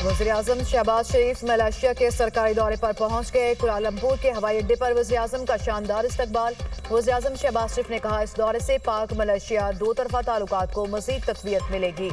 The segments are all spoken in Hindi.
वज़ीर-ए-आज़म शहबाज शरीफ मलेशिया के सरकारी दौरे पर पहुंच गए। कुआलालंपुर के हवाई अड्डे पर वज़ीर-ए-आज़म का शानदार इस्तकबाल। वज़ीर-ए-आज़म शहबाज शरीफ ने कहा, इस दौरे से पाक मलेशिया दो तरफा ताल्लुकात को मज़ीद तक़वियत मिलेगी।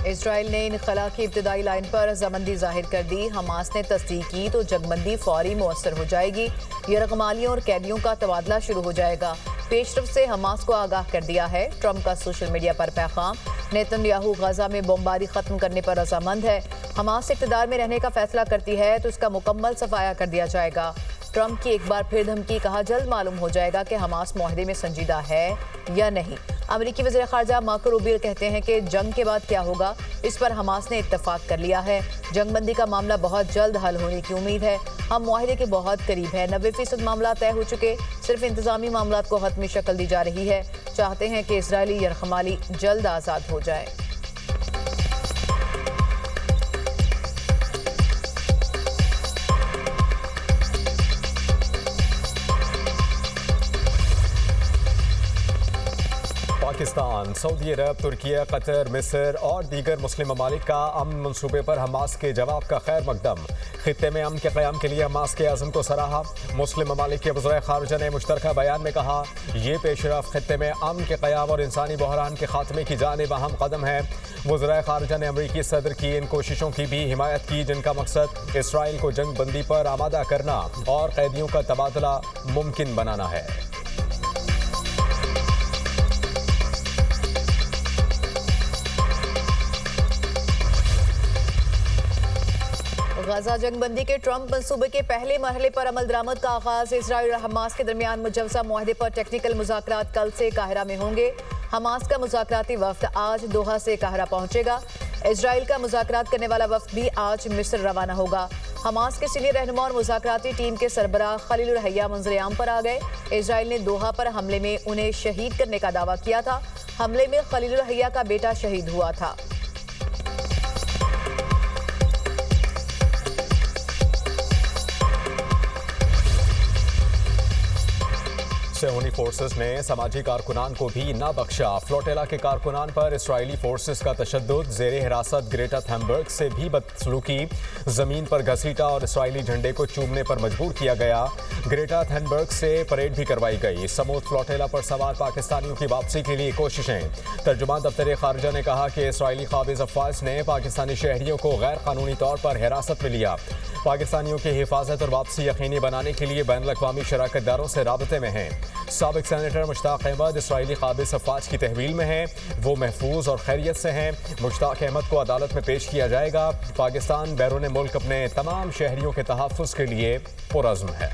इसराइल ने इनखला की इब्तदाई लाइन पर रजामंदी जाहिर कर दी। हमास ने तस्दीक की तो जंगबंदी फौरी मुअस्सर हो जाएगी। यरगमालियों और कैदियों का तबादला शुरू हो जाएगा। पेशरफ से हमास को आगाह कर दिया है। ट्रंप का सोशल मीडिया पर पैगाम। नेतन्याहू गजा में बमबारी खत्म करने पर रजामंद है। हमास इक़्तिदार में रहने का फैसला करती है तो इसका मुकम्मल सफाया कर दिया जाएगा। ट्रंप की एक बार फिर धमकी। कहा, जल्द मालूम हो जाएगा कि हमास मुआहदे में संजीदा है या नहीं। अमेरिकी वज़ीर ख़ारजा मार्को रूबियो कहते हैं कि जंग के बाद क्या होगा इस पर हमास ने इत्तफाक कर लिया है। जंगबंदी का मामला बहुत जल्द हल होने की उम्मीद है। हम मुआहदे के बहुत करीब है। 90% मामला तय हो चुके। सिर्फ इंतजामी मामला को हतमी शक्ल दी जा रही है। चाहते हैं कि इसराइली यरगमाली जल्द आज़ाद हो जाए। पाकिस्तान, सऊदी अरब, तुर्किया, कतर, मिस्र और दीगर मुस्लिम ममालिक का अमन मनसूबे पर हमास के जवाब का खैर मकदम। खित्ते में अमन के क़याम के लिए हमास के आज़म को सराहा। मुस्लिम ममालिक के वज़ीर ख़ारिजा ने मुश्तरका बयान में कहा, ये पेशरफ़ खित्ते में अमन के क़याम और इंसानी बहरान के खात्मे की जानिब अहम कदम है। वज़ीर ख़ारिजा ने अमरीकी सदर की इन कोशिशों की भी हिमायत की जिनका मकसद इसराइल को जंग बंदी पर आमादा करना और कैदियों का तबादला मुमकिन बनाना है। गजा जंगबंदी के ट्रंप मंसूबे के पहले मरहले पर अमल दरामद का आगाज। इसराइल और हमास के दरमियान मुजव्वज़ा मुआहदे पर टेक्निकल मुज़ाकरात कल से काहिरा में होंगे। हमास का मुज़ाकराती वफ्द आज दोहा से काहिरा पहुंचेगा। इसराइल का मुज़ाकरात करने वाला वफ्द भी आज मिस्र रवाना होगा। हमास के सीनियर रहनुमा और मुज़ाकराती टीम के सरबराह खलीलुल हय्या मंजर-ए-आम पर आ गए। इसराइल ने दोहा पर हमले में उन्हें शहीद करने का दावा किया था। हमले में खलीलुल हय्या का बेटा शहीद हुआ था। सेहूनी फोर्सेस ने समाजी कारकुनान को भी न बख्शा। फ्लोटेला के कारकुनान पर इसराइली फोर्सेस का तशद्दुद। ज़ेरे हिरासत ग्रेटा थैनबर्ग से भी बदसलूकी। ज़मीन पर घसीटा और इसराइली झंडे को चूमने पर मजबूर किया गया। ग्रेटा थैनबर्ग से परेड भी करवाई गई। समूद फ्लोटेला पर सवार पाकिस्तानियों की वापसी के लिए कोशिशें। तर्जुमान दफ्तर खारजा ने कहा कि इसराइली काबिज़ अफ़वाज ने पाकिस्तानी शहरियों को गैर कानूनी तौर पर हिरासत में लिया। पाकिस्तानियों की हिफाजत और वापसी यकीनी बनाने के लिए बैनुल अक़वामी शराकतदारों से राबते में हैं। साबिक सेनेटर मुश्ताक अहमद इसराइली काबिज़ अफ़वाज की तहवील में हैं। वो महफूज और खैरियत से हैं। मुश्ताक अहमद को अदालत में पेश किया जाएगा। पाकिस्तान बैरून मुल्क अपने तमाम शहरियों के तहफ़्फ़ुज़ के लिए पुरज़्म है।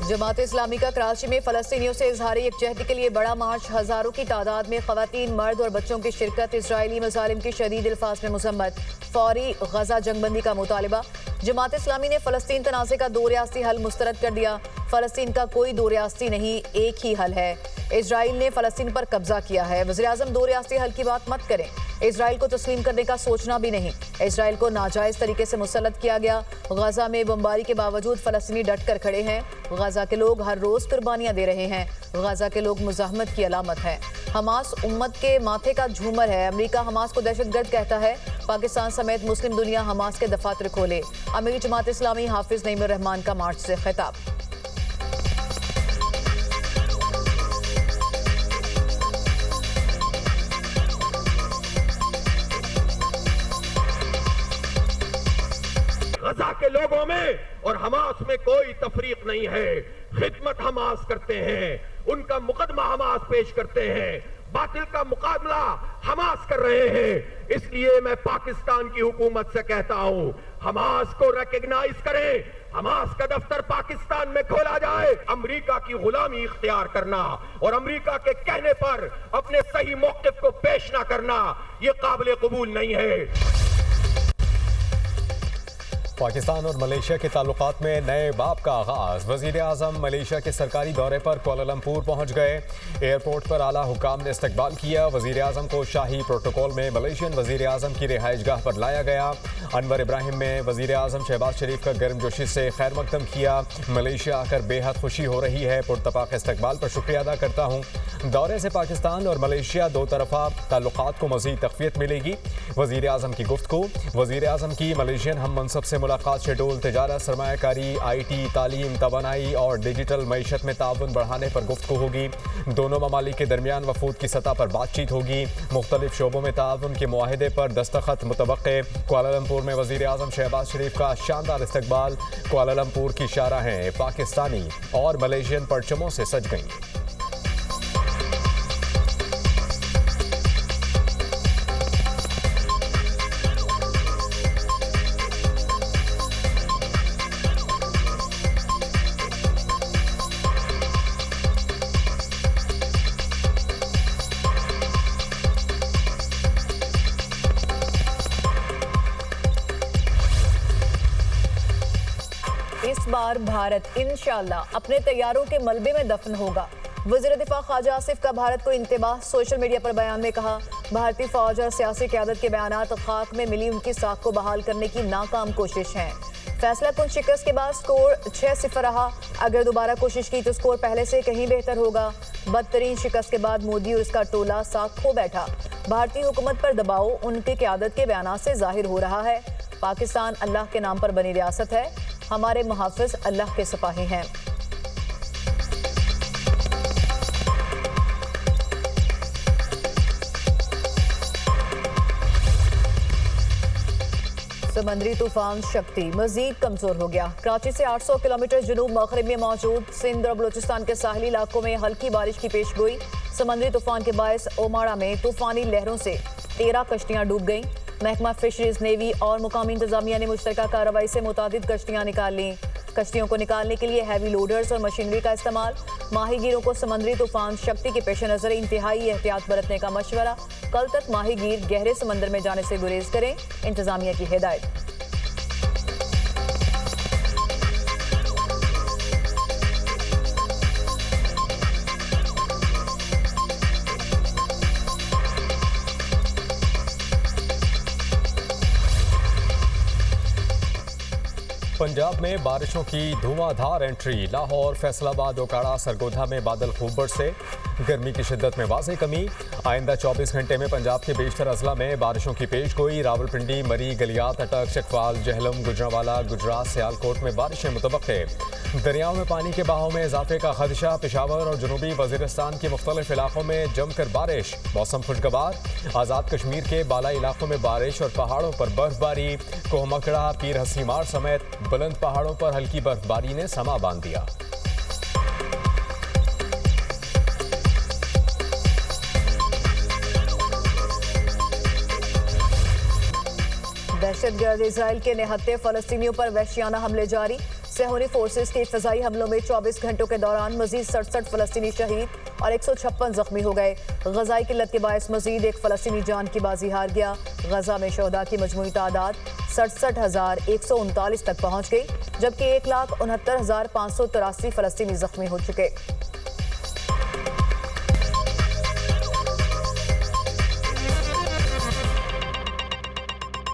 जमात इस्लामी का कराची में फ़लस्तीनियों से इजहार यकजहती के लिए बड़ा मार्च। हज़ारों की तादाद में ख़वातीन, मर्द और बच्चों की शिरकत। इसराइली मज़ालिम की शदीद अल्फाज में मुज़म्मत। फौरी गजा जंगबंदी का मुतालिबा। जमात इस्लामी ने फ़लस्तीन तनाज़े का दो रियासती हल मुस्तरद कर दिया। फ़लस्तीन का कोई दो रियासती नहीं, एक ही हल है। इसराइल ने फ़लस्तीन पर कब्जा किया है। वज़ीर-ए-आज़म दो रियासती हल की बात मत करें। इसराइल को तस्लीम करने का सोचना भी नहीं। इसराइल को नाजायज़ तरीके से मुसल्लत किया गया। गजा में बमबारी के बावजूद फ़लस्तीनी डट कर खड़े हैं। गजा के लोग हर रोज़ कुर्बानियाँ दे रहे हैं। गजा के लोग मुज़ाहमत की अलामत हैं। हमास उम्मत के माथे का झूमर है। अमेरिका हमास को दहशतगर्द कहता है। पाकिस्तान समेत मुस्लिम दुनिया हमास के दफातर खोले। अमीर जमात इस्लामी हाफिज नईमुर रहमान का मार्च से खिताब। गजा के लोगों में और हमास में कोई तफरीक नहीं है। खिदमत हमास करते हैं, उनका मुकदमा हमास पेश करते हैं, बातिल का मुकाबला हमास कर रहे हैं। इसलिए मैं पाकिस्तान की हुकूमत से कहता हूं, हमास को रिकॉग्नाइज करें। हमास का दफ्तर पाकिस्तान में खोला जाए। अमेरिका की गुलामी इख्तियार करना और अमेरिका के कहने पर अपने सही मौक़िफ़ को पेश ना करना, यह काबिल कबूल नहीं है। पाकिस्तान और मलेशिया के ताल्लुकात में नए बाब का आगाज। वजीर आजम मलेशिया के सरकारी दौरे पर कुआलालंपुर पहुंच गए। एयरपोर्ट पर आला हुकाम ने इस्तकबाल किया। वजीर आजम को शाही प्रोटोकॉल में मलेशियन वजीर आजम की रिहाइशगाह पर लाया गया। अनवर इब्राहिम में वजीर आजम शहबाज शरीफ का गर्मजोशी से खैर मकदम किया। मलेशिया आकर बेहद खुशी हो रही है। पुरतपाक इस्तकबाल पर शुक्रिया अदा करता हूँ। दौरे से पाकिस्तान और मलेशिया दो तरफा ताल्लुकात को मज़ीद तक़वियत मिलेगी। वजीर आजम की गुफ्तगू। वजीर आजम की मलेशियन हम मनसब से मुलाकात शेड्यूल, तिजारत, सरमायाकारी, IT, तालीम, तवानाई और डिजिटल मईशत में ताउन बढ़ाने पर गुफ्तगू होगी। दोनों ममालिक के दरमियान वफूद की सतह पर बातचीत होगी। मुख्तलिफ शोबों में ताउन के मुआहदे पर दस्तखत मुतवक्के। कुआलालंपुर में वजीर आजम शहबाज शरीफ का शानदार इस्तकबाल। कुआलालंपुर की शाहराहें पाकिस्तानी और मलेशियन परचमों से सज गईं। इस बार भारत इंशाअल्लाह अपने तैयारों के मलबे में दफन होगा। वज़ीर दिफा ख्वाजा आसिफ का भारत को इंतबाह। सोशल मीडिया पर बयान में कहा, भारतीय फौज और सियासी क़यादत के बयानात खाक में मिली उनकी साख को बहाल करने की नाकाम कोशिश है। फैसला कुन शिकस्त के बाद स्कोर 6-0 रहा। अगर दोबारा कोशिश की तो स्कोर पहले से कहीं बेहतर होगा। बदतरीन शिकस्त के बाद मोदी और इसका टोला साख खो बैठा। भारतीय हुकूमत पर दबाव उनके क़यादत के बयानात से जाहिर हो रहा है। पाकिस्तान अल्लाह के नाम पर बनी रियासत है। हमारे मुहाफिज अल्लाह के सिपाही हैं। समंदरी तूफान शक्ति मजीद कमजोर हो गया। कराची से 800 किलोमीटर जनूब मगरिब में मौजूद सिंध और बलूचिस्तान के साहली इलाकों में हल्की बारिश की पेशगोई। समंदरी तूफान के बायस ओमाड़ा में तूफानी लहरों से 13 कश्तियां डूब गईं। महकमा फिशरीज, नेवी और मुकामी इंतजामिया ने मुश्तरका कार्रवाई से मुतादिद कश्तियां निकाल ली। कश्तियों को निकालने के लिए हैवी लोडर्स और मशीनरी का इस्तेमाल। माहीगीरों को समंदरी तूफान शक्ति के पेश नज़र इंतहाई एहतियात बरतने का मशवरा। कल तक माहीगीर गहरे समंदर में जाने से गुरेज करें, इंतजामिया की हिदायत। पंजाब में बारिशों की धुआंधार एंट्री। लाहौर, फैसलाबाद, ओकाड़ा, सरगोधा में बादल खूब बरसे। गर्मी की शिद्दत में वाज़ेह कमी। आइंदा 24 घंटे में पंजाब के बेशतर अजला में बारिशों की पेशगोई। रावलपिंडी, मरी, गलियात, अटक, चकवाल, जहलम, गुजरांवाला, गुजरात, सियालकोट में बारिशें मुतवक्के। दरियाओं में पानी के बहाव में इजाफे का खदशा। पेशावर और जनूबी वज़ीरिस्तान के मुख्तलिफ इलाकों में जमकर बारिश। मौसम खुशगवार। आज़ाद कश्मीर के बालाई इलाकों में बारिश और पहाड़ों पर बर्फबारी। कोहमकड़ा, पीर हसीमार समेत बुलंद पहाड़ों पर हल्की बर्फबारी ने समा बांध दिया। दहशतगर्द इजराइल के निहत्ते फलस्तीनियों पर वहशियाना हमले जारी। सेहूनी फोर्सेस के फ़िज़ाई हमलों में 24 घंटों के दौरान मजीद 67 फलस्तीनी शहीद और 156 जख्मी हो गए। गज़ाई किल्लत के बायस मजीद एक फलस्तीनी जान की बाजी हार गया। गजा में शहदा की मजमूई तादाद 67,139 तक पहुँच गई, जबकि 1,69,583 फलस्तीनी जख्मी हो चुके।